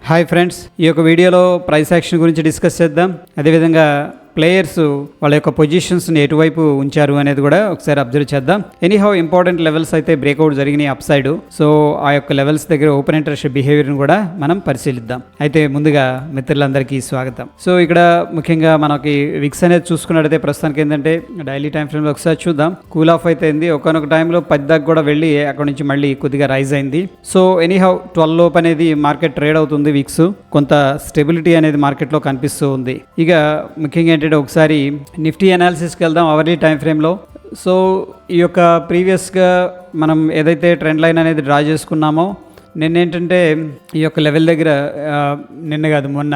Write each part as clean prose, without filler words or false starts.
Hi friends, ఈ యొక్క వీడియోలో ప్రైస్ యాక్షన్ గురించి డిస్కస్ చేద్దాం. అదేవిధంగా ప్లేయర్స్ వాళ్ళ యొక్క పొజిషన్స్ని ఎటువైపు ఉంచారు అనేది కూడా ఒకసారి అబ్జర్వ్ చేద్దాం. ఎనీహౌ ఇంపార్టెంట్ లెవెల్స్ అయితే బ్రేక్అవుట్ జరిగినాయి అప్ సైడ్. సో ఆ యొక్క లెవెల్స్ దగ్గర ఓపెన్ ఇంట్రెస్ట్ బిహేవియర్ని కూడా మనం పరిశీలిద్దాం. అయితే ముందుగా మిత్రులందరికీ స్వాగతం. సో ఇక్కడ ముఖ్యంగా మనకి విక్స్ అనేది చూసుకున్నట్టయితే ప్రస్తుతానికి ఏంటంటే డైలీ టైం ఫ్రేమ్లో ఒకసారి చూద్దాం. కూల్ ఆఫ్ అయితే అయింది. ఒకనొక టైంలో 10 దాకా కూడా వెళ్ళి అక్కడ నుంచి మళ్ళీ కొద్దిగా రైజ్ అయింది. సో ఎనీహౌ 12 లోపు అనేది మార్కెట్ ట్రేడ్ అవుతుంది. విక్స్ కొంత స్టెబిలిటీ అనేది మార్కెట్లో కనిపిస్తూ ఉంది. ఇక ముఖ్యంగా ఒకసారి నిఫ్టీ అనాలిసిస్కి వెళ్దాం అవర్లీ టైం ఫ్రేమ్లో. సో ఈ యొక్క ప్రీవియస్గా మనం ఏదైతే ట్రెండ్ లైన్ అనేది డ్రా చేసుకున్నామో నిన్నేంటంటే ఈ యొక్క లెవెల్ దగ్గర నిన్న కాదు మొన్న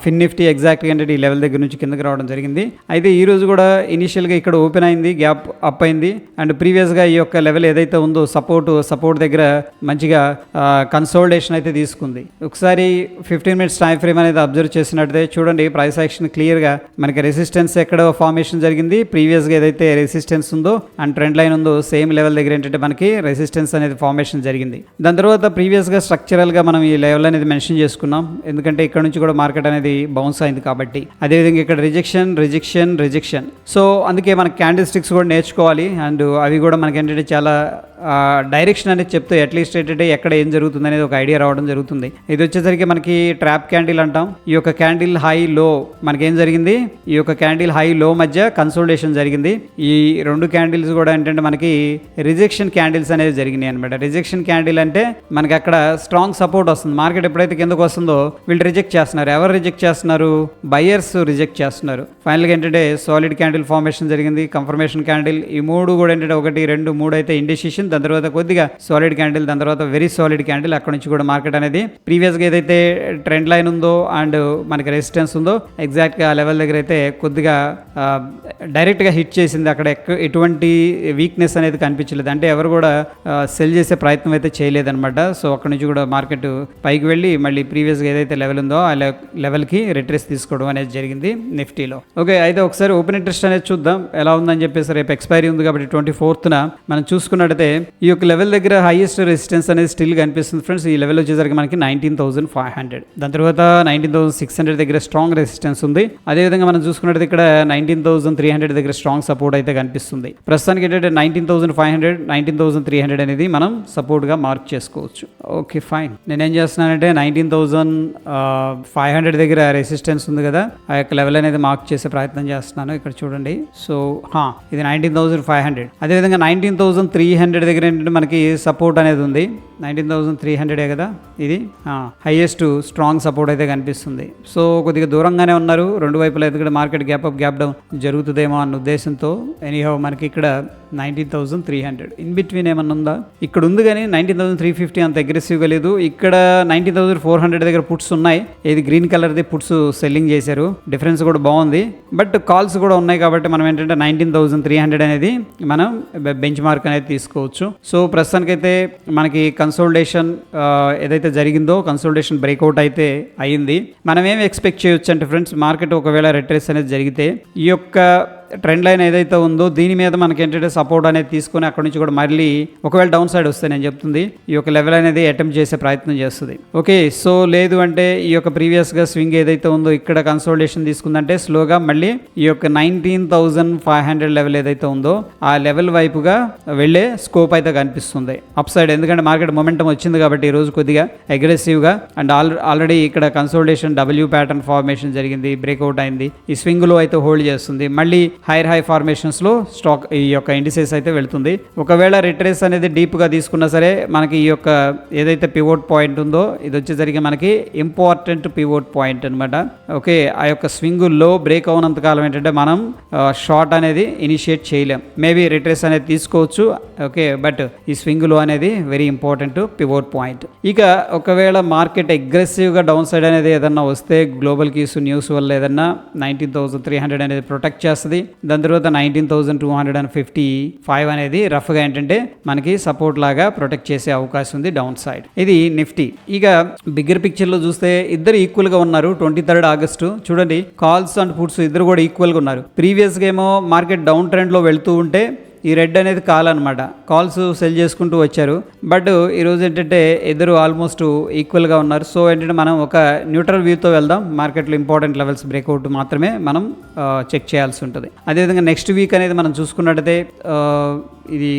ఫిన్ నిఫ్టీ ఎగ్జాక్ట్గా ఏంటంటే ఈ లెవెల్ దగ్గర నుంచి కిందకి రావడం జరిగింది. అయితే ఈ రోజు కూడా ఇనిషియల్గా ఇక్కడ ఓపెన్ అయింది, గ్యాప్ అప్ అయింది. అండ్ ప్రీవియస్గా ఈ యొక్క లెవెల్ ఏదైతే ఉందో సపోర్ట్ దగ్గర మంచిగా కన్సోలిడేషన్ అయితే తీసుకుంది. ఒకసారి 15 మినిట్స్ టైం ఫ్రేమ్ అనేది అబ్జర్వ్ చేసినట్టయితే చూడండి, ప్రైస్ యాక్షన్ క్లియర్గా మనకి రెసిస్టెన్స్ ఎక్కడ ఫార్మేషన్ జరిగింది. ప్రీవియస్గా ఏదైతే రెసిస్టెన్స్ ఉందో అండ్ ట్రెండ్ లైన్ ఉందో సేమ్ లెవెల్ దగ్గర ఏంటంటే మనకి రెసిస్టెన్స్ అనేది ఫార్మేషన్ జరిగింది. దాని తర్వాత ప్రీవియస్గా స్ట్రక్చరల్గా మనం ఈ లెవెల్ అనేది మెన్షన్ చేసుకున్నాం, ఎందుకంటే ఇక్కడ నుంచి కూడా మార్కెట్ అనేది బౌన్స్ అయింది కాబట్టి. అదేవిధంగా ఇక్కడ రిజెక్షన్. సో అందుకే మన క్యాండిల్ స్టిక్స్ కూడా నేర్చుకోవాలి. అండ్ అవి కూడా మనకి ఏంటంటే చాలా డైరెక్షన్ అనేది చెప్తే అట్లీస్ట్ ఏంటంటే ఎక్కడ ఏం జరుగుతుంది అనేది ఒక ఐడియా రావడం జరుగుతుంది. ఇది వచ్చేసరికి మనకి ట్రాప్ క్యాండిల్ అంటాం. ఈ యొక్క క్యాండిల్ హై లో మనకేం జరిగింది, ఈ యొక్క క్యాండిల్ హై లో మధ్య కన్సోలిడేషన్ జరిగింది. ఈ రెండు క్యాండిల్స్ కూడా ఏంటంటే మనకి రిజెక్షన్ క్యాండిల్స్ అనేది జరిగినాయి అనమాట. రిజెక్షన్ క్యాండిల్ అంటే మనకి అక్కడ స్ట్రాంగ్ సపోర్ట్ వస్తుంది. మార్కెట్ ఎప్పుడైతే కిందకు వస్తుందో వీళ్ళు రిజెక్ట్ చేస్తున్నారు. ఎవరు రిజెక్ట్ చేస్తున్నారు? బయర్స్ రిజెక్ట్ చేస్తున్నారు. ఫైనల్గా ఏంటంటే సాలిడ్ క్యాండిల్ ఫార్మేషన్ జరిగింది, కన్ఫర్మేషన్ క్యాండిల్. ఈ మూడు కూడా ఏంటంటే 1, 2, 3 అయితే ఇండిసిషన్. దాని తర్వాత కొద్దిగా సాలిడ్ క్యాండిల్, దాని తర్వాత వెరీ సాలిడ్ క్యాండిల్. అక్కడ నుంచి కూడా మార్కెట్ అనేది ప్రీవియస్గా ఏదైతే ట్రెండ్ లైన్ ఉందో అండ్ మనకి రెసిస్టెన్స్ ఉందో ఎగ్జాక్ట్గా ఆ లెవెల్ దగ్గర అయితే కొద్దిగా డైరెక్ట్గా హిట్ చేసింది. అక్కడ ఎటువంటి వీక్నెస్ అనేది కనిపించలేదు. అంటే ఎవరు కూడా సెల్ చేసే ప్రయత్నం అయితే చేయలేదన్నమాట. సో అక్కడ నుంచి కూడా మార్కెట్ పైకి వెళ్ళి మళ్ళీ ప్రీవియస్గా ఏదైతే లెవెల్ ఉందో ఆ లెవెల్కి రిట్రేస్ తీసుకోవడం అనేది జరిగింది నిఫ్టీలో. ఓకే, అయితే ఒకసారి ఓపెన్ ఇంట్రెస్ట్ అనేది చూద్దాం ఎలా ఉందని చెప్పేసి. రేపు ఎక్స్పైరీ ఉంది కాబట్టి 24న మనం చూసుకున్నట్టయితే ఈ యొక్క లెవెల్ దగ్గర హైయెస్ట్ రెసిస్టెన్స్ అనేది స్టిల్ కనిపిస్తుంది ఫ్రెండ్స్. ఈ లెవెల్ వచ్చేసరికి మనకి 19,500. దాని తర్వాత 19,600 దగ్గర స్ట్రాంగ్ రెసిస్టెన్స్ ఉంది. అదేవిధంగా మనం చూసుకున్నట్టు ఇక్కడ 19,300 దగ్గర స్ట్రాంగ్ సపోర్ట్ అయితే కనిపిస్తుంది. ప్రస్తుతానికి ఏంటంటే 19,500, 19,300 అనేది మనం సపోర్ట్గా మార్క్ చేసుకోవచ్చు. Okay fine. నేనేం చేస్తున్నానంటే 19,500 దగ్గర రెసిస్టెన్స్ ఉంది కదా, ఆ యొక్క లెవెల్ అనేది మార్క్ చేసే ప్రయత్నం చేస్తున్నాను. ఇక్కడ చూడండి. సో ఇది 19,500. అదేవిధంగా 19,300 దగ్గర ఏంటంటే మనకి సపోర్ట్ అనేది ఉంది. 19,300 కదా ఇది హైయెస్ట్ స్ట్రాంగ్ సపోర్ట్ అయితే కనిపిస్తుంది. సో కొద్దిగా దూరంగానే ఉన్నారు రెండు వైపులా, ఎందుకంటే market gap up gap down జరుగుతుందేమో అన్న ఉద్దేశంతో. ఎనీహౌ మనకి ఇక్కడ 19,300 ఇన్ బిట్వీన్ ఏమన్నా ఉందా? ఇక్కడ ఉంది కానీ 19,350 అంత అగ్రెసివ్గా లేదు. ఇక్కడ 19,400 దగ్గర పుట్స్ ఉన్నాయి. ఇది గ్రీన్ కలర్ది పుట్స్ సెల్లింగ్ చేశారు. డిఫరెన్స్ కూడా బాగుంది. బట్ కాల్స్ కూడా ఉన్నాయి కాబట్టి మనం ఏంటంటే 19,300 అనేది మనం బెంచ్ మార్క్ అనేది తీసుకోవచ్చు. సో ప్రస్తుతానికైతే మనకి కన్సోలిడేషన్ ఏదైతే జరిగిందో కన్సోలిడేషన్ బ్రేక్అవుట్ అయితే అయ్యింది. మనం ఏం ఎక్స్పెక్ట్ చేయొచ్చు అంటే ఫ్రెండ్స్, మార్కెట్ ఒకవేళ రిట్రేస్ అనేది జరిగితే ఈ యొక్క ట్రెండ్ లైన్ ఏదైతే ఉందో దీని మీద మనకి ఏంటంటే సపోర్ట్ అనేది తీసుకొని అక్కడ నుంచి కూడా మళ్ళీ ఒకవేళ డౌన్ సైడ్ వస్తే నేను చెప్తుంది ఈ యొక్క లెవెల్ అనేది అటెంప్ట్ చేసే ప్రయత్నం చేస్తుంది. ఓకే, సో లేదు అంటే ఈ యొక్క ప్రీవియస్గా స్వింగ్ ఏదైతే ఉందో ఇక్కడ కన్సోలిడేషన్ తీసుకుందంటే స్లోగా మళ్ళీ ఈ యొక్క 19,500 లెవెల్ ఏదైతే ఉందో ఆ లెవెల్ వైపుగా వెళ్ళే స్కోప్ అయితే కనిపిస్తుంది అప్ సైడ్. ఎందుకంటే మార్కెట్ మొమెంటం వచ్చింది కాబట్టి ఈ రోజు కొద్దిగా అగ్రెసివ్గా. అండ్ ఆల్రెడీ ఇక్కడ కన్సోలిడేషన్ డబ్ల్యూ ప్యాటర్న్ ఫార్మేషన్ జరిగింది, బ్రేక్అవుట్ అయింది. ఈ స్వింగ్లో అయితే హోల్డ్ చేస్తుంది. మళ్ళీ హైర్ హై ఫార్మేషన్స్లో స్టాక్ ఈ యొక్క ఇండిసెస్ అయితే వెళ్తుంది. ఒకవేళ రిట్రేస్ అనేది డీప్గా తీసుకున్నా సరే మనకి ఈ యొక్క ఏదైతే పివోట్ పాయింట్ ఉందో ఇది వచ్చేసరికి మనకి ఇంపార్టెంట్ పివోట్ పాయింట్ అనమాట. ఓకే, ఆ యొక్క స్వింగ్ లో బ్రేక్ అవునంత కాలం ఏంటంటే మనం షార్ట్ అనేది ఇనిషియేట్ చేయలేం. మేబీ రిట్రేస్ అనేది తీసుకోవచ్చు. ఓకే, బట్ ఈ స్వింగ్ లో అనేది వెరీ ఇంపార్టెంట్ పివోట్ పాయింట్. ఇక ఒకవేళ మార్కెట్ అగ్రెసివ్గా డౌన్ సైడ్ అనేది ఏదన్నా వస్తే గ్లోబల్ కీస్ న్యూస్ వల్ల ఏదన్నా 19,300 అనేది ప్రొటెక్ట్ చేస్తుంది. దాని తర్వాత 19,255 అనేది రఫ్గా ఏంటంటే మనకి సపోర్ట్ లాగా ప్రొటెక్ట్ చేసే అవకాశం ఉంది డౌన్ సైడ్. ఇది నిఫ్టీ. ఇక బిగ్గర్ పిక్చర్లో చూస్తే ఇద్దరు ఈక్వల్గా ఉన్నారు. 23 ఆగస్టు చూడండి, కాల్స్ అండ్ పుట్స్ ఇద్దరు కూడా ఈక్వల్గా ఉన్నారు. ప్రీవియస్గా ఏమో మార్కెట్ డౌన్ ట్రెండ్లో వెళ్తూ ఉంటే ఈ రెడ్ అనేది కాల్ అనమాట. కాల్స్ సెల్ చేసుకుంటూ వచ్చారు. బట్ ఈరోజు ఏంటంటే ఇద్దరు ఆల్మోస్ట్ ఈక్వల్గా ఉన్నారు. సో ఏంటంటే మనం ఒక న్యూట్రల్ వ్యూతో వెళ్దాం. మార్కెట్లో ఇంపార్టెంట్ లెవెల్స్ బ్రేక్అవుట్ మాత్రమే మనం చెక్ చేయాల్సి ఉంటుంది. అదేవిధంగా నెక్స్ట్ వీక్ అనేది మనం చూసుకున్నట్టయితే ఇది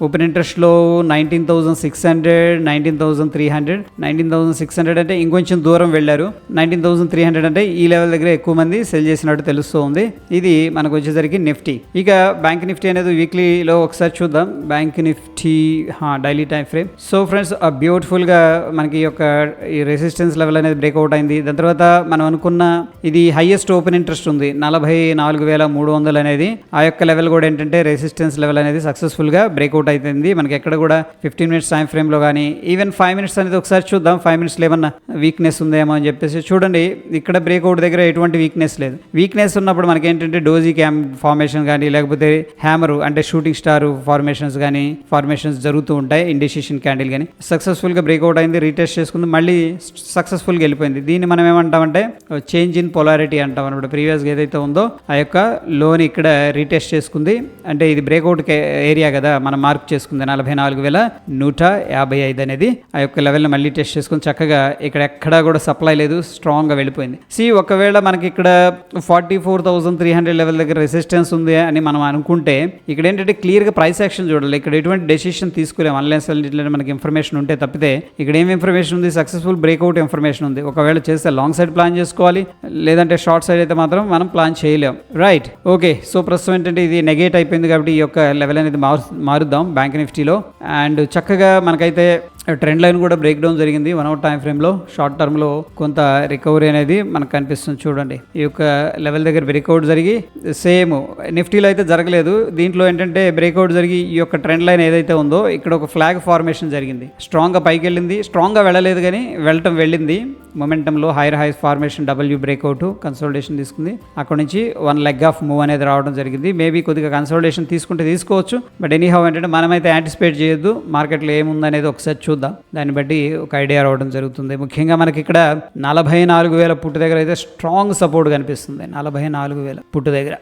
ఓపెన్ ఇంట్రెస్ట్లో 19,600, 19,300, 19,600 అంటే ఇంకొంచెం దూరం వెళ్ళారు. 19,300 అంటే ఈ లెవెల్ దగ్గర ఎక్కువ మంది సెల్ చేసినట్టు తెలుస్తూ ఉంది. ఇది మనకు వచ్చేసరికి నిఫ్టీ. ఇక బ్యాంక్ నిఫ్టీ అనేది వీక్లీలో ఒకసారి చూద్దాం. Bank Nifty daily time frame. So friends బ్యూటిఫుల్గా మనకి ఈ రెసిస్టెన్స్ లెవెల్ అనేది బ్రేక్అవుట్ అయింది. దాని తర్వాత మనం అనుకున్న ఇది హైయెస్ట్ ఓపెన్ ఇంట్రెస్ట్ ఉంది 44,300 అనేది. ఆ యొక్క లెవెల్ కూడా ఏంటంటే రెసిస్టెన్స్ లెవెల్ అనేది సక్సెస్ఫుల్గా బ్రేక్అవుట్ అవుతుంది. మనకి ఎక్కడ కూడా 15 మినిట్స్ టైం ఫ్రేమ్లో కానీ ఈవెన్ 5 మినిట్స్ అనేది ఒకసారి చూద్దాం. 5 మినిట్స్లో ఏమన్నా వీక్నెస్ ఉందేమో అని చెప్పేసి చూడండి. ఇక్కడ బ్రేక్అవుట్ దగ్గర ఎటువంటి వీక్నెస్ లేదు. వీక్నెస్ ఉన్నప్పుడు మనకి ఏంటంటే డోజీ క్యామ్ ఫార్మేషన్ కానీ లేకపోతే హ్యామర్ అంటే షూటింగ్ స్టార్ ఫార్మేషన్స్ జరుగుతూ ఉంటాయి. ఇండిసిషన్ క్యాండిల్ కానీ సక్సెస్ఫుల్గా బ్రేక్అవుట్ అయింది, రీటెస్ట్ చేసుకుంది, మళ్ళీ సక్సెస్ఫుల్గా వెళ్ళిపోయింది. దీన్ని మనం ఏమంటామంటే చేంజ్ ఇన్ పొలారిటీ అంటాం అనమాట. ప్రీవియస్గా ఏదైతే ఉందో ఆ యొక్క లోని ఇక్కడ రీటెస్ట్ చేసుకుంది. అంటే ఇది బ్రేక్అవుట్ ఏరియా కదా, మనం మార్క్ చేసుకుంది 44,155 అనేది. ఆ యొక్క లెవెల్ని మళ్ళీ టెస్ట్ చేసుకుని చక్కగా ఇక్కడ ఎక్కడా కూడా సప్లై లేదు, స్ట్రాంగ్గా వెళ్ళిపోయింది. ఒకవేళ మనకి ఇక్కడ 44,300 లెవెల్ దగ్గర రెసిస్టెన్స్ ఉంది అని మనం అనుకుంటే ఇక్కడ ఏంటంటే క్లియర్గా ప్రైస్ యాక్షన్ చూడాలి. ఇక్కడ ఎటువంటి డెసిషన్ తీసుకోలేము అన్లెస్ మనకి ఇన్ఫర్మేషన్ ఉంటే తప్పితే. ఇక్కడ ఏం ఇన్ఫర్మేషన్ ఉంది? సక్సెస్ఫుల్ బ్రేక్అవుట్ ఇన్ఫర్మేషన్ ఉంది. ఒకవేళ చేస్తే లాంగ్ సైడ్ ప్లాన్ చేసుకోవాలి, లేదంటే షార్ట్ సైడ్ అయితే మాత్రం మనం ప్లాన్ చేయలేం. Right, okay. సో ప్రస్తుతం ఏంటంటే ఇది నెగేట్ అయిపోయింది కాబట్టి ఈ యొక్క లెవెల్ అనేది మారుద్దాం బ్యాంక్ నిఫ్టీలో. అండ్ చక్కగా మనకైతే ట్రెండ్ లైన్ కూడా బ్రేక్ డౌన్ జరిగింది 1 అవర్ టైం ఫ్రేమ్లో. షార్ట్ టర్మ్లో కొంత రికవరీ అనేది మనకు కనిపిస్తుంది. చూడండి, ఈ యొక్క లెవెల్ దగ్గర బ్రేక్అవుట్ జరిగి సేమ్ నిఫ్టీలో అయితే జరగలేదు. దీంట్లో ఏంటంటే బ్రేక్అవుట్ జరిగి ఈ యొక్క ట్రెండ్ లైన్ ఏదైతే ఉందో ఇక్కడ ఒక ఫ్లాగ్ ఫార్మేషన్ జరిగింది. స్ట్రాంగ్గా పైకి వెళ్ళింది, స్ట్రాంగ్గా వెళ్ళలేదు కానీ వెళ్ళింది. మొమెంటంలో higher formation W breakout consultation తీసుకుంది. అక్కడ నుంచి 1 లెగ్ ఆఫ్ మూవ్ అనేది రావడం జరిగింది. మేబీ కొద్దిగా కన్సల్టేషన్ తీసుకుంటే తీసుకోవచ్చు. బట్ ఎనీహౌ ఏంటంటే మనమైతే యాంటిసిపేట్ చేయొద్దు. మార్కెట్లో ఏముందనేది ఒకసారి చూద్దాం. దాన్ని బట్టి ఒక ఐడియా రావడం జరుగుతుంది. ముఖ్యంగా మనకి ఇక్కడ 44,000 పుట్టు దగ్గర అయితే స్ట్రాంగ్ సపోర్ట్ కనిపిస్తుంది. 44,000 పుట్టు దగ్గర.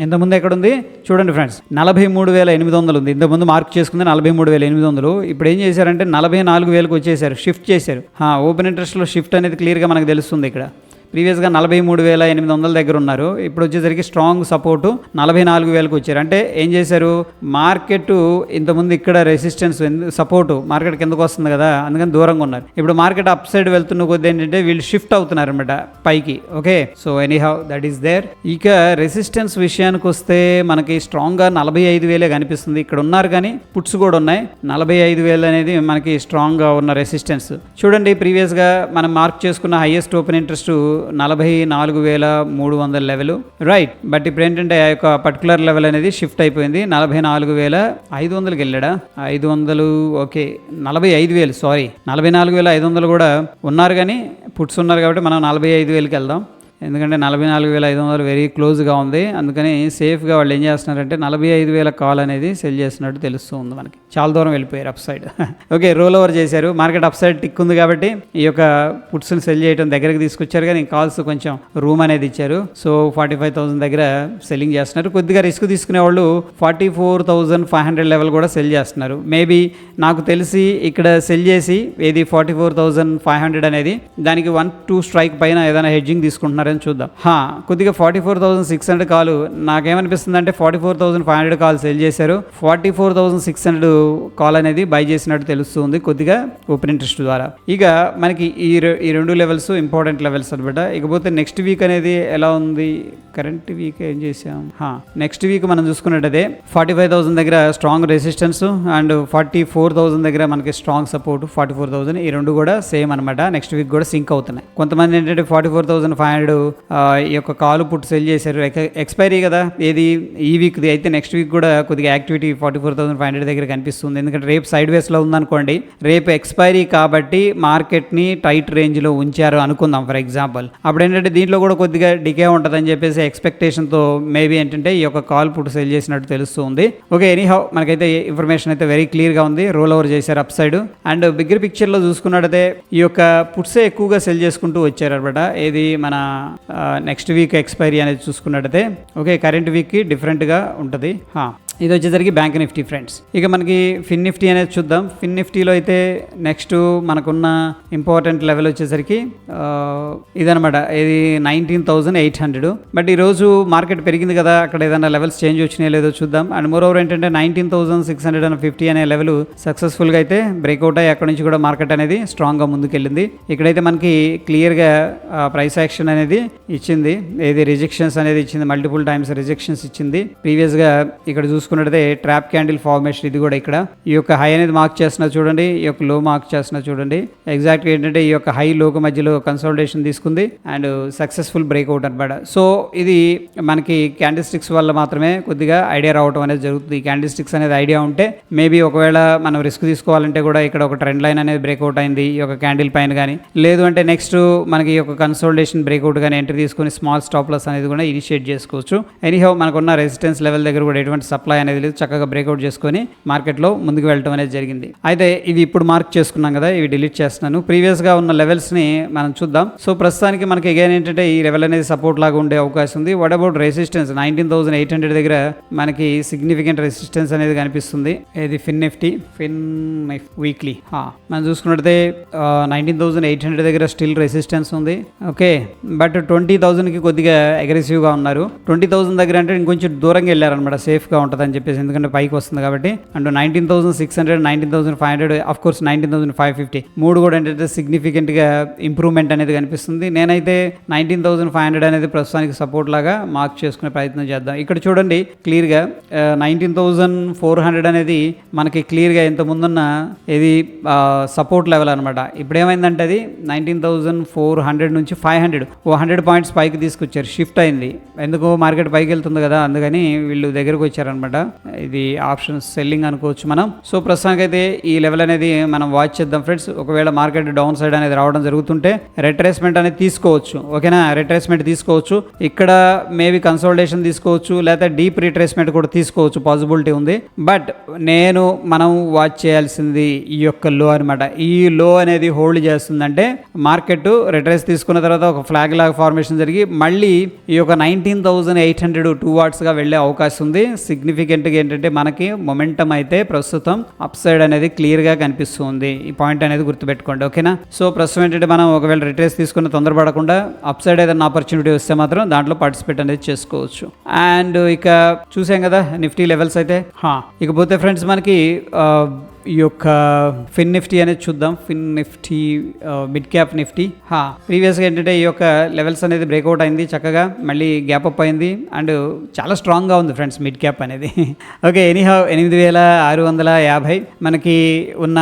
ఇంతకుముందు ఎక్కడ ఉంది చూడండి ఫ్రెండ్స్, 43,800 ఉంది. ఇంతకుముందు మార్క్ చేసుకుంది 43,800. ఇప్పుడు ఏం చేశారంటే 44,000కి వచ్చేసారు, షిఫ్ట్ చేశారు. ఓపెన్ ఇంట్రెస్ట్లో షిఫ్ట్ అనేది క్లియర్గా మనకు తెలుస్తుంది. ఇక్కడ ప్రీవియస్గా 43,800 దగ్గర ఉన్నారు. ఇప్పుడు వచ్చేసరికి స్ట్రాంగ్ సపోర్టు 44,000కి వచ్చారు. అంటే ఏం చేశారు, మార్కెట్ ఇంతకుముందు ఇక్కడ రెసిస్టెన్స్ సపోర్టు మార్కెట్ కిందకు వస్తుంది కదా, అందుకని దూరంగా ఉన్నారు. ఇప్పుడు మార్కెట్ అప్ సైడ్ వెళ్తున్న కొద్ది ఏంటంటే వీళ్ళు షిఫ్ట్ అవుతున్నారు అనమాట పైకి. Okay, so anyhow that is there. ఇక రెసిస్టెన్స్ విషయానికి వస్తే మనకి స్ట్రాంగ్గా 45,000 కనిపిస్తుంది. ఇక్కడ ఉన్నారు కానీ పుట్స్ కూడా ఉన్నాయి. 45,000 అనేది మనకి స్ట్రాంగ్గా ఉన్న రెసిస్టెన్స్. చూడండి, ప్రీవియస్గా మనం మార్క్ చేసుకున్న highest open interest 44,300 level. Right, but ఇప్పుడు ఏంటంటే ఆ యొక్క పర్టికులర్ లెవెల్ అనేది షిఫ్ట్ అయిపోయింది. 44,500కి వెళ్ళాడా, 500 ఓకే 45,000 సారీ 44,500 కూడా ఉన్నారు కానీ పుట్స్ ఉన్నారు కాబట్టి మనం 45,000కి వెళ్దాం. ఎందుకంటే 44,500 వెరీ క్లోజ్గా ఉంది. అందుకని సేఫ్గా వాళ్ళు ఏం చేస్తున్నారంటే 45,000 కాల్ అనేది సెల్ చేస్తున్నట్టు తెలుస్తూ ఉంది. మనకి చాలా దూరం వెళ్ళిపోయారు up side. Okay, role over చేశారు. మార్కెట్ అప్ సైడ్ టిక్ ఉంది కాబట్టి ఈ యొక్క పుట్స్ని సెల్ చేయడం దగ్గరికి తీసుకొచ్చారు. కానీ కాల్స్ కొంచెం రూమ్ అనేది ఇచ్చారు. సో 45,000 దగ్గర సెల్లింగ్ చేస్తున్నారు. కొద్దిగా రిస్క్ తీసుకునే వాళ్ళు 44,500 లెవెల్ కూడా సెల్ చేస్తున్నారు. మేబీ నాకు తెలిసి ఇక్కడ సెల్ చేసి ఏది 44,500 అనేది దానికి 1-2 స్ట్రైక్ పైన ఏదైనా హెడ్జింగ్ తీసుకుంటున్నారు చూద్దాం. కొద్దిగా 44,600 కాల్ నాకేమనిపిస్తుంది అంటే 44,500 కాల్ సెల్ చేశారు. 44,600 కాల్ అనేది బై చేసినట్టు తెలుస్తుంది కొద్దిగా ఓపెన్ ఇంట్రెస్ట్ ద్వారా. ఇక మనకి ఈ రెండు లెవెల్స్ ఇంపార్టెంట్ లెవెల్స్ అనమాట. ఇకపోతే నెక్స్ట్ వీక్ అనేది ఎలా ఉంది, కరెంట్ వీక్ ఏం చేసాం. నెక్స్ట్ వీక్ మనం చూసుకున్నట్టయితే 45,000 దగ్గర స్ట్రాంగ్ రెసిస్టెన్స్ అండ్ 44,000 దగ్గర మనకి స్ట్రాంగ్ సపోర్ట్ 44,000. ఈ రెండు కూడా సేమ్ అనమాట. నెక్స్ట్ వీక్ కూడా సింక్ అవుతున్నాయి. కొంతమంది ఏంటంటే 44,500 ఈ యొక్క కాలు పుట్టు సెల్ చేశారు. ఎక్స్పైరీ కదా ఏది ఈ వీక్ది, అయితే నెక్స్ట్ వీక్ కూడా కొద్దిగా యాక్టివిటీ 44,500 దగ్గర కనిపిస్తుంది. ఎందుకంటే రేపు సైడ్ వేస్లో ఉందనుకోండి, రేపు ఎక్స్పైరీ కాబట్టి మార్కెట్ని టైట్ రేంజ్లో ఉంచారు అనుకుందాం ఫర్ ఎగ్జాంపుల్. అప్పుడు ఏంటంటే దీంట్లో కూడా కొద్దిగా డికే ఉంటుందని చెప్పేసి ఎక్స్పెక్టేషన్తో మేబీ ఏంటంటే ఈ యొక్క కాల్ పుట్టు సెల్ చేసినట్టు తెలుస్తుంది. ఓకే, ఎనీహౌ మనకైతే ఇన్ఫర్మేషన్ అయితే వెరీ క్లియర్గా ఉంది. రోల్ ఓవర్ చేశారు అప్ సైడ్. అండ్ బిగ్గర్ పిక్చర్లో చూసుకున్నట్టయితే ఈ యొక్క పుట్సే ఎక్కువగా సెల్ చేసుకుంటూ వచ్చారు అనమాట. ఏది మన నెక్స్ట్ వీక్ ఎక్స్పైరీ అనేది చూసుకున్నట్టయితే. ఓకే, కరెంట్ వీక్కి డిఫరెంట్గా ఉంటుంది. ఇది వచ్చేసరికి బ్యాంక్ నిఫ్టీ ఫ్రెండ్స్. ఇక మనకి ఫిన్ నిఫ్టీ అనేది చూద్దాం. ఫిన్ నిఫ్టీలో అయితే నెక్స్ట్ మనకున్న ఇంపార్టెంట్ లెవెల్ వచ్చేసరికి ఇదనమాట, ఇది 19,800. బట్ ఈరోజు మార్కెట్ పెరిగింది కదా, అక్కడ ఏదైనా లెవెల్స్ చేంజ్ వచ్చినాయో లేదో చూద్దాం. అండ్ మోర్ ఓవర్ ఏంటంటే 19,650 అనే లెవెల్ సక్సెస్ఫుల్గా అయితే బ్రేక్అవుట్ అయ్యి అక్కడ నుంచి కూడా మార్కెట్ అనేది స్ట్రాంగ్గా ముందుకెళ్ళింది. ఇక్కడైతే మనకి క్లియర్గా ప్రైస్ యాక్షన్ అనేది ఇచ్చింది, ఏది రిజెక్షన్స్ అనేది ఇచ్చింది, మల్టిపుల్ టైమ్స్ రిజెక్షన్స్ ఇచ్చింది. ప్రీవియస్గా ఇక్కడ చూసుకున్నట్లయితే ట్రాప్ క్యాండిల్ ఫార్మేషన్ ఇది కూడా ఇక్కడ ఈ యొక్క హై అనేది మార్క్ చేస్తున్నా చూడండి, ఈ యొక్క లో మార్క్ చేస్తున్నా చూడండి. ఎగ్జాక్ట్గా ఏంటంటే ఈ యొక్క హై లోకి మధ్యలో కన్సల్టేషన్ తీసుకుంది అండ్ సక్సెస్ఫుల్ బ్రేక్అవుట్ అనమాట. సో ఇది మనకి క్యాండిల్ స్టిక్స్ వల్ల మాత్రమే కొద్దిగా ఐడియా రావడం అనేది జరుగుతుంది. ఈ క్యాండిల్ స్టిక్స్ అనేది ఐడియా ఉంటే మేబీ ఒకవేళ మనం రిస్క్ తీసుకోవాలంటే కూడా ఇక్కడ ఒక ట్రెండ్ లైన్ అనేది బ్రేక్అవుట్ అయింది ఈ యొక్క క్యాండిల్ పైన కానీ, లేదు అంటే నెక్స్ట్ మనకి ఈ యొక్క కన్సల్టేషన్ బ్రేక్అవుట్ కానీ ఎంట్రీ తీసుకుని స్మాల్ స్టాప్ లాస్ అనేది కూడా ఇనిషియేట్ చేసుకోవచ్చు. ఎనీహౌ మనకున్న రెసిస్టెన్స్ లెవెల్ దగ్గర కూడా ఎటువంటి సప్లై అనేది లేదు, చక్కగా బ్రేక్అవుట్ చేసుకొని మార్కెట్లో ముందుకు వెళ్ళడం అనేది జరిగింది. అయితే ఇవి ఇప్పుడు మార్క్ చేసుకున్నాం కదా, ఇవి డిలీట్ చేస్తున్నాను. ప్రీవియస్గా ఉన్న లెవెల్స్ని మనం చూద్దాం. సో ప్రస్తుతానికి మనకి అగైన్ ఏంటంటే ఈ లెవెల్ అనేది సపోర్ట్ లాగా ఉండే అవకాశం ఉంది. వాట్ అబౌట్ రెసిస్టెన్స్ 19,800 దగ్గర మనకి సిగ్నిఫికెంట్ రెసిస్టెన్స్ అనేది కనిపిస్తుంది. ఇది ఫిన్ నిఫ్టీ వీక్లీ మనం చూసుకున్నట్లయితే 19,800 దగ్గర స్టిల్ రెసిస్టెన్స్ ఉంది. ఓకే, బట్ 20,000కి కొద్దిగా అగ్రెసివ్గా ఉన్నారు. 20,000 దగ్గర అంటే ఇంకొంచెం దూరంగా వెళ్ళారనమాట, సేఫ్గా ఉంటుంది అని చెప్పేసి, ఎందుకంటే పైకి వస్తుంది కాబట్టి. అండ్ 19,600, 19,500, ఆఫ్ కోర్స్ 19,550 మూడు కూడా ఏంటంటే సిగ్నిఫికెంట్గా ఇంప్రూవ్మెంట్ అనేది కనిపిస్తుంది. నేనైతే 19,500 అనేది ప్రస్తుతానికి సపోర్ట్ లాగా మార్క్ చేసుకునే ప్రయత్నం చేద్దాం. ఇక్కడ చూడండి క్లియర్గా 19,400 అనేది మనకి క్లియర్గా ఇంత ముందున్న ఇది సపోర్ట్ లెవెల్ అనమాట. ఇప్పుడు ఏమైందంటే అది 19,400 నుంచి 500 100 పాయింట్స్ పైకి తీసుకొచ్చారు, షిఫ్ట్ అయింది. ఎందుకు మార్కెట్ పైకి వెళ్తుంది కదా, అందుకని వీళ్ళు దగ్గరకు వచ్చారనమాట. ఇది ఆప్షన్స్ సెల్లింగ్ అనుకోవచ్చు మనం. సో ప్రస్తుతానికి అయితే ఈ లెవెల్ అనేది మనం వాచ్ చేద్దాం ఫ్రెండ్స్. ఒకవేళ మార్కెట్ డౌన్ సైడ్ అనేది రావడం జరుగుతుంటే రిట్రేస్మెంట్ అనేది తీసుకోవచ్చు. ఓకేనా, రిట్రేస్మెంట్ తీసుకోవచ్చు. ఇక్కడ మేబీ కన్సల్టేషన్ తీసుకోవచ్చు, లేకపోతే డీప్ రిట్రేస్మెంట్ కూడా తీసుకోవచ్చు, పాసిబిలిటీ ఉంది. బట్ మనం వాచ్ చేయాల్సింది ఈ యొక్క లో అనమాట. ఈ లో అనేది హోల్డ్ చేస్తుందంటే మార్కెట్ రిట్రేస్ తీసుకున్న తర్వాత ఒక ఫ్లాగ్ లాగా ఫార్మేషన్ జరిగి మళ్ళీ ఈ యొక్క 19,800 2 వెళ్ళే అవకాశం ఉంది. సిగ్నిఫికెంట్గా ఏంటంటే మనకి మొమెంటం అయితే ప్రస్తుతం అప్ సైడ్ అనేది క్లియర్గా కనిపిస్తుంది. ఈ పాయింట్ అనేది గుర్తుపెట్టుకోండి. ఓకేనా, సో ప్రస్తుతం ఏంటంటే మనం ఒకవేళ రిట్రేస్ తీసుకుని తొందరపడకుండా అప్ సైడ్ ఏదైనా ఆపర్చునిటీ వస్తే మాత్రం దాంట్లో పార్టిసిపేట్ అనేది చేసుకోవచ్చు. అండ్ ఇక చూసాం కదా నిఫ్టీ లెవెల్స్ అయితే. ఇకపోతే ఫ్రెండ్స్ మనకి ఈ యొక్క ఫిన్ నిఫ్టీ అనేది చూద్దాం. ఫిన్ నిఫ్టీ మిడ్ క్యాప్ నిఫ్టీ ప్రీవియస్గా ఏంటంటే ఈ యొక్క లెవెల్స్ అనేది బ్రేక్అవుట్ అయింది, చక్కగా మళ్ళీ గ్యాప్ అప్ అయింది అండ్ చాలా స్ట్రాంగ్గా ఉంది ఫ్రెండ్స్ మిడ్ క్యాప్ అనేది. ఓకే, ఎనీహౌ 8,650 మనకి ఉన్న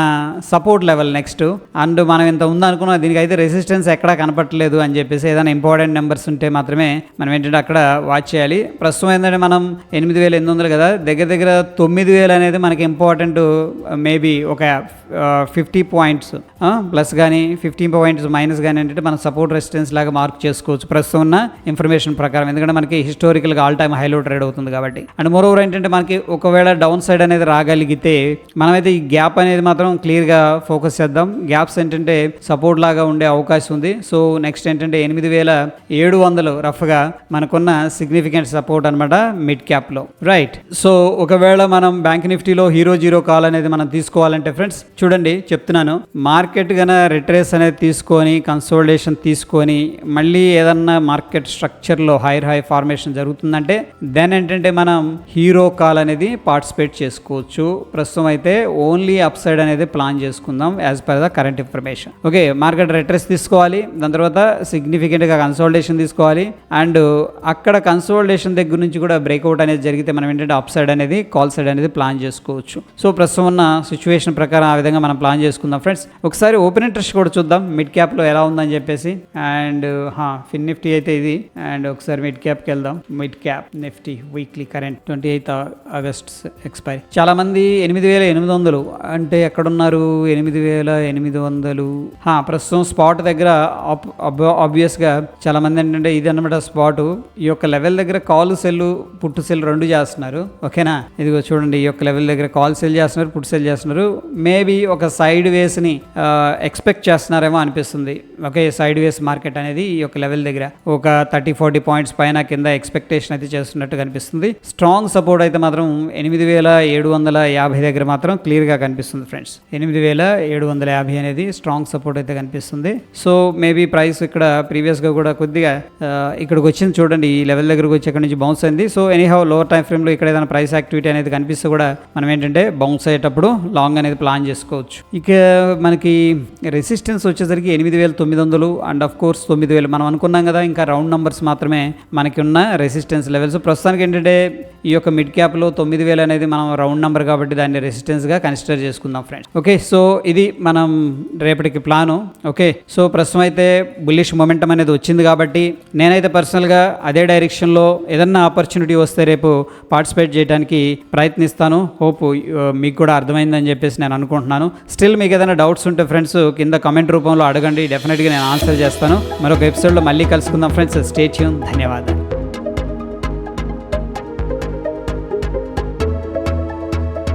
సపోర్ట్ లెవెల్ నెక్స్ట్. అండ్ మనం ఇంత ఉందనుకున్నాం, దీనికైతే రెసిస్టెన్స్ ఎక్కడా కనపట్టలేదు అని చెప్పేసి ఏదైనా ఇంపార్టెంట్ నెంబర్స్ ఉంటే మాత్రమే మనం ఏంటంటే అక్కడ వాచ్ చేయాలి. ప్రస్తుతం ఏంటంటే మనం 8,800 కదా, దగ్గర దగ్గర 9,000 అనేది మనకి ఇంపార్టెంట్. మేబీ ఒక 50 పాయింట్స్ ప్లస్ కానీ 15 పాయింట్స్ మైనస్ కానీ ఏంటంటే మనం సపోర్ట్ రెసిస్టెన్స్ లాగా మార్క్ చేసుకోవచ్చు ప్రస్తుతం ఉన్న ఇన్ఫర్మేషన్ ప్రకారం, ఎందుకంటే మనకి హిస్టారికల్గా ఆల్ టైమ్ హైలో ట్రేడ్ అవుతుంది కాబట్టి. అండ్ మోర్ ఓవర్ ఏంటంటే మనకి ఒకవేళ డౌన్ సైడ్ అనేది రాగలిగితే మనమైతే ఈ గ్యాప్ అనేది మాత్రం క్లియర్గా ఫోకస్ చేద్దాం. గ్యాప్స్ ఏంటంటే సపోర్ట్ లాగా ఉండే అవకాశం ఉంది. సో నెక్స్ట్ ఏంటంటే 8,700 రఫ్గా మనకున్న సిగ్నిఫికెంట్ సపోర్ట్ అనమాట మిడ్ క్యాప్లో. రైట్, సో ఒకవేళ మనం బ్యాంక్ నిఫ్టీలో హీరో కాల్ అనేది మనం తీసుకోవాలంటే ఫ్రెండ్స్ చూడండి చెప్తున్నాను, మార్కెట్ గన రిట్రేస్ అనేది తీసుకొని కన్సోలిడేషన్ తీసుకొని మళ్ళీ ఏదన్నా మార్కెట్ స్ట్రక్చర్లో హైర్ హై ఫార్మేషన్ జరుగుతుందంటే దెన్ ఏంటంటే మనం హీరో కాల్ అనేది పార్టిసిపేట్ చేసుకోవచ్చు. ప్రస్తుతం అయితే ఓన్లీ అప్ సైడ్ అనేది ప్లాన్ చేసుకుందాం as per the current information. Okay, market retrace తీసుకోవాలి, దాని తర్వాత సిగ్నిఫికెంట్గా కన్సోలిడేషన్ తీసుకోవాలి అండ్ అక్కడ కన్సోలిడేషన్ దగ్గర నుంచి కూడా బ్రేక్అవుట్ అనేది జరిగితే మనం ఏంటంటే అప్ సైడ్ అనేది కాల్ సైడ్ అనేది ప్లాన్ చేసుకోవచ్చు. సో ప్రస్తుతం ఉన్న సిచ్యువేషన్ ప్రకారం ఆ విధంగా మనం ప్లాన్ చేసుకుందాం ఫ్రెండ్స్. ఒకసారి ఓపెన్ ఇంట్రెస్ట్ కూడా చూద్దాం మిడ్ క్యాప్లో ఎలా ఉందని చెప్పేసి. అండ్ ఫిన్ నిఫ్టీ అయితే ఇది. అండ్ ఒకసారి మిడ్ క్యాప్కి వెళ్దాం. Mid cap Nifty weekly current 28 August expiry. చాలా మంది 8,800 అంటే ఎక్కడున్నారు 8,800. ప్రస్తుతం స్పాట్ దగ్గర ఆబ్వియస్గా చాలా మంది ఏంటంటే ఇది అనమాట స్పాట్. ఈ యొక్క లెవెల్ దగ్గర కాల్ సెల్ పుట్టు సెల్ రెండు చేస్తున్నారు. ఓకేనా, ఇదిగో చూడండి ఈ యొక్క లెవెల్ దగ్గర కాల్ సెల్ చేస్తున్నారు, పుట్టు సెల్ చేస్తున్నారు. చేస్తున్నారు. మేబీ ఒక సైడ్ వేస్ని ఎక్స్పెక్ట్ చేస్తున్నారేమో అనిపిస్తుంది. ఓకే, సైడ్ వేస్ మార్కెట్ అనేది ఈ యొక్క లెవెల్ దగ్గర ఒక 30-40 పాయింట్స్ పైన కింద ఎక్స్పెక్టేషన్ అయితే చేస్తున్నట్టు కనిపిస్తుంది. స్ట్రాంగ్ సపోర్ట్ అయితే మాత్రం 8750 దగ్గర మాత్రం క్లియర్గా కనిపిస్తుంది ఫ్రెండ్స్. 8750 అనేది స్ట్రాంగ్ సపోర్ట్ అయితే కనిపిస్తుంది. సో మేబీ ప్రైస్ ఇక్కడ ప్రీవియస్గా కూడా కొద్దిగా ఇక్కడికి వచ్చింది చూడండి, ఈ లెవెల్ దగ్గరకు వచ్చి ఇక్కడ నుంచి బౌన్స్ అయింది. సో ఎనీహౌ లోవర్ టైం ఫ్రేమ్లో ఇక్కడ ఏదైనా ప్రైస్ యాక్టివిటీ అనేది కనిపిస్తే కూడా మనం ఏంటంటే బౌన్స్ అయ్యేటప్పుడు లాంగ్ అనేది ప్లాన్ చేసుకోవచ్చు. ఇక మనకి రెసిస్టెన్స్ వచ్చేసరికి 8900 అండ్ ఆఫ్ కోర్స్ 9000 మనం అనుకున్నాం కదా, ఇంకా రౌండ్ నంబర్స్ మాత్రమే మనకి ఉన్న రెసిస్టెన్స్ లెవెల్స్. ప్రస్తుతానికి ఏంటంటే ఈ యొక్క మిడ్ క్యాప్లో 9000 అనేది మనం రౌండ్ నెంబర్ కాబట్టి దాన్ని రెసిస్టెన్స్గా కన్సిడర్ చేసుకుందాం ఫ్రెండ్స్. ఓకే, సో ఇది మనం రేపటికి ప్లాను. ఓకే, సో ప్రస్తుతం అయితే బుల్లిష్ మొమెంటం అనేది వచ్చింది కాబట్టి నేనైతే పర్సనల్గా అదే డైరెక్షన్లో ఏదన్నా ఆపర్చునిటీ వస్తే రేపు పార్టిసిపేట్ చేయడానికి ప్రయత్నిస్తాను. హోప్ మీకు కూడా అర్థమైందని చెప్పేసి నేను అనుకుంటున్నాను. స్టిల్ మీకు ఏదైనా డౌట్స్ ఉంటే ఫ్రెండ్స్ కింద కమెంట్ రూపంలో అడగండి, డెఫినెట్గా నేను ఆన్సర్ చేస్తాను. మరొక ఎపిసోడ్లో మళ్ళీ కలుసుకుందాం ఫ్రెండ్స్. Stay tune. ధన్యవాదాలు.